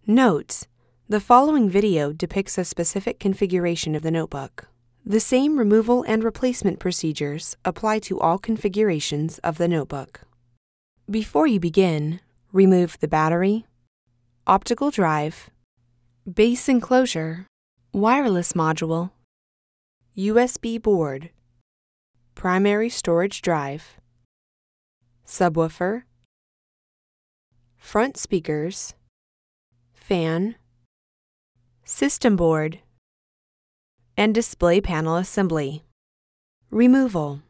Note: the following video depicts a specific configuration of the notebook. The same removal and replacement procedures apply to all configurations of the notebook. Before you begin, remove the battery, optical drive, base enclosure, wireless module, USB board, primary storage drive, subwoofer, front speakers, fan, system board, and display panel assembly. Removal: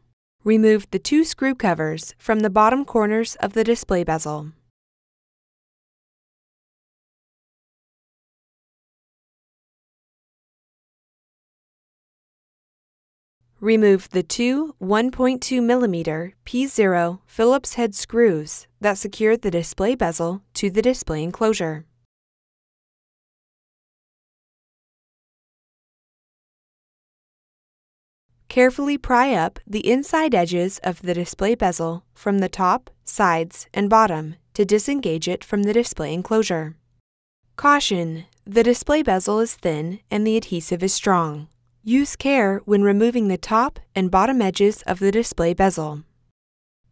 remove the 2 screw covers from the bottom corners of the display bezel. Remove the 2 1.2 mm P0 Phillips-head screws that secure the display bezel to the display enclosure. Carefully pry up the inside edges of the display bezel from the top, sides, and bottom to disengage it from the display enclosure. Caution: the display bezel is thin and the adhesive is strong. Use care when removing the top and bottom edges of the display bezel.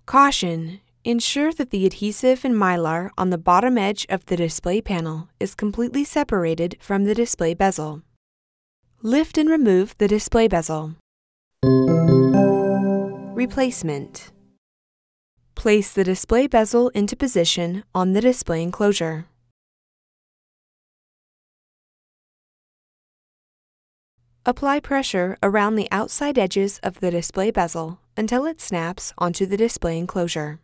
Caution: ensure that the adhesive and mylar on the bottom edge of the display panel is completely separated from the display bezel. Lift and remove the display bezel. Replacement: place the display bezel into position on the display enclosure. Apply pressure around the outside edges of the display bezel until it snaps onto the display enclosure.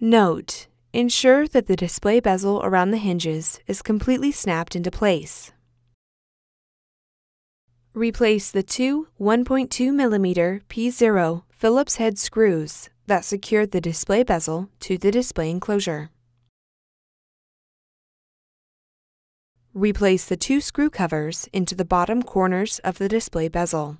Note: ensure that the display bezel around the hinges is completely snapped into place. Replace the 2 1.2 mm P0 Phillips-head screws that secure the display bezel to the display enclosure. Replace the 2 screw covers into the bottom corners of the display bezel.